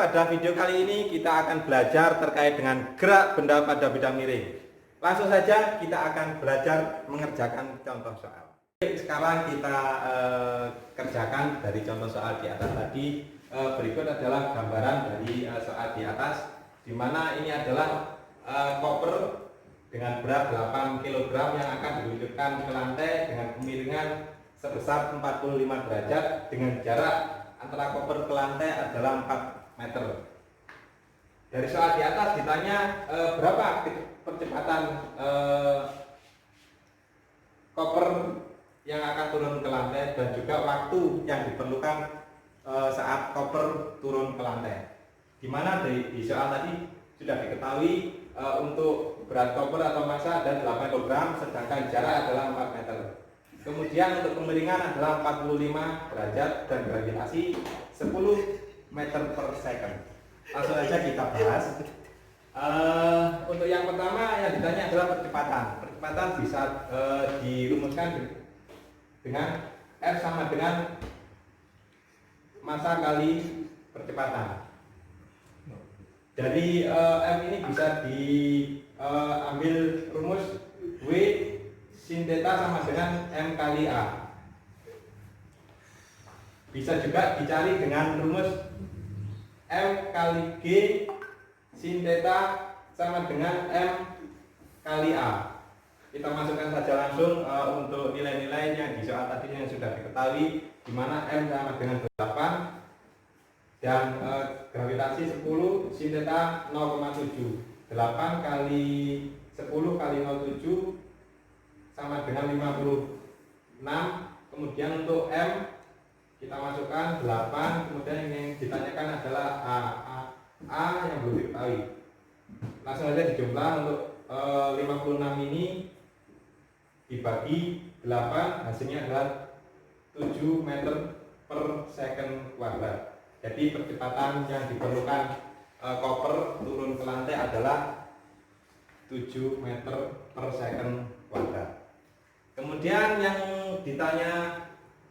pada video kali ini kita akan belajar terkait dengan gerak benda pada bidang miring. Langsung saja kita akan belajar mengerjakan contoh soal. Sekarang kita kerjakan dari contoh soal di atas tadi. Berikut adalah gambaran dari soal di atas, di mana ini adalah koper dengan berat 8 kg yang akan diluncurkan ke lantai dengan kemiringan sebesar 45 derajat dengan jarak antara koper ke lantai adalah 4 meter. Dari soal di atas ditanya berapa percepatan koper yang akan turun ke lantai dan juga waktu yang diperlukan saat koper turun ke lantai. Dimana di soal tadi sudah diketahui untuk berat koper atau massa ada 8 kg sedangkan jarak adalah 4 meter. Kemudian untuk kemiringan adalah 45 derajat dan gravitasi 10 meter per second. Langsung saja kita bahas. Untuk yang pertama yang ditanya adalah percepatan. Percepatan bisa dirumuskan dengan F sama dengan massa kali percepatan. Dari F ini bisa diambil rumus W sin theta sama dengan M kali A. Bisa juga dicari dengan rumus M kali G sin theta sama dengan M kali A. Kita masukkan saja langsung untuk nilai-nilai yang di soal tadi yang sudah diketahui, di mana M sama dengan 8 dan gravitasi 10 sin theta 0,7. 8 kali 10 kali 0,7 sama dengan 56. Kemudian untuk M kita masukkan 8, kemudian yang ditanyakan adalah A yang belum diketahui. Langsung saja dijumlah. Untuk 56 ini dibagi 8 hasilnya adalah 7 meter per second kuadrat. Jadi percepatan yang diperlukan koper turun ke lantai adalah 7 meter per second kuadrat. Kemudian yang ditanya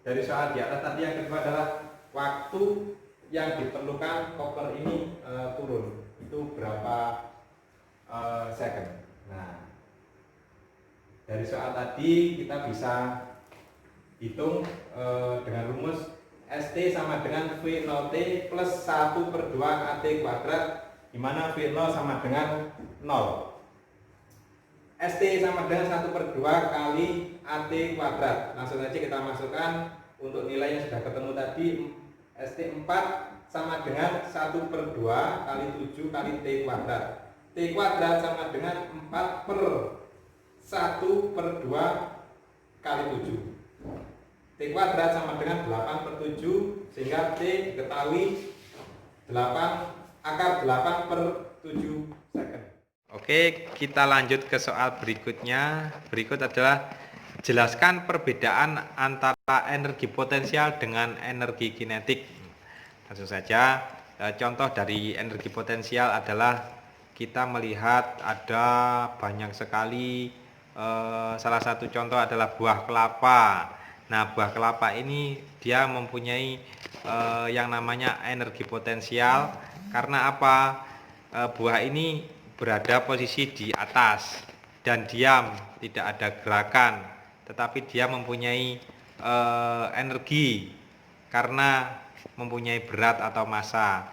dari soal di atas tadi yang kedua adalah waktu yang diperlukan koper ini turun itu berapa second. Nah, dari soal tadi kita bisa hitung dengan rumus ST sama dengan V0T plus 1/2 AT kuadrat, di mana V0 sama dengan 0. ST sama dengan 1/2 kali AT kuadrat. Langsung saja kita masukkan untuk nilai yang sudah ketemu tadi. ST 4 sama dengan 1/2 kali 7 kali T kuadrat. T kuadrat sama dengan 4/1/2 kali 7. T kuadrat sama dengan 8/7, sehingga T diketahui 8/8/7 second. Oke, kita lanjut ke soal berikutnya. Berikut adalah jelaskan perbedaan antara energi potensial dengan energi kinetik. Langsung saja, contoh dari energi potensial adalah kita melihat ada banyak sekali, salah satu contoh adalah buah kelapa. Nah, buah kelapa ini dia mempunyai yang namanya energi potensial. Karena apa? Buah ini berada posisi di atas dan diam, tidak ada gerakan, tetapi dia mempunyai energi karena mempunyai berat atau massa.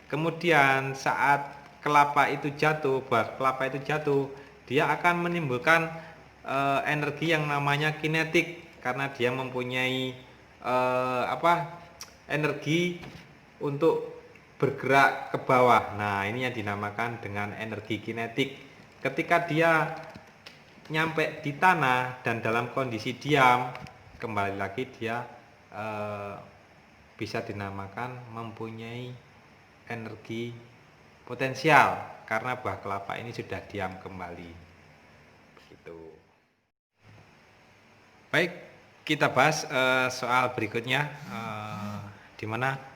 Kemudian saat kelapa itu jatuh, buah kelapa itu jatuh, dia akan menimbulkan energi yang namanya kinetik karena dia mempunyai energi untuk bergerak ke bawah. Nah, ini yang dinamakan dengan energi kinetik. Ketika dia nyampe di tanah dan dalam kondisi diam, kembali lagi dia bisa dinamakan mempunyai energi potensial karena buah kelapa ini sudah diam kembali. Begitu. Baik, kita bahas soal berikutnya, di mana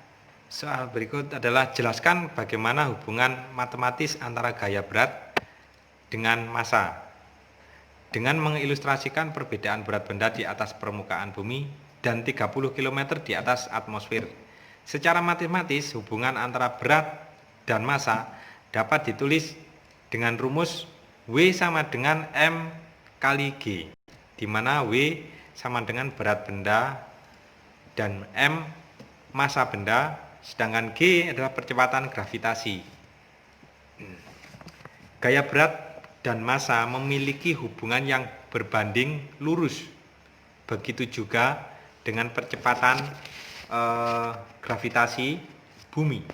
soal berikut adalah jelaskan bagaimana hubungan matematis antara gaya berat dengan massa dengan mengilustrasikan perbedaan berat benda di atas permukaan bumi dan 30 km di atas atmosfer Secara matematis, hubungan antara berat dan massa dapat ditulis dengan rumus W sama dengan M kali G, di mana W sama dengan berat benda dan M massa benda, sedangkan G adalah percepatan gravitasi. Gaya berat dan massa memiliki hubungan yang berbanding lurus. Begitu juga dengan percepatan gravitasi bumi.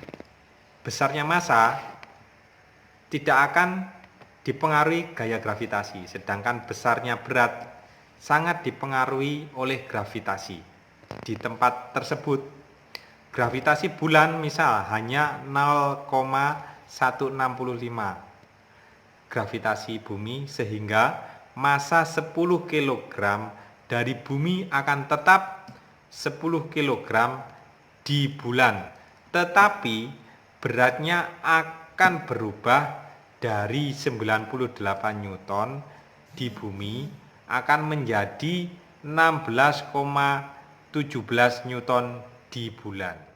Besarnya massa tidak akan dipengaruhi gaya gravitasi, sedangkan besarnya berat sangat dipengaruhi oleh gravitasi. Di tempat tersebut, gravitasi bulan misal hanya 0,165 gravitasi bumi, sehingga massa 10 kg dari bumi akan tetap 10 kg di bulan, tetapi beratnya akan berubah dari 98 Newton di bumi akan menjadi 16,17 Newton di bulan.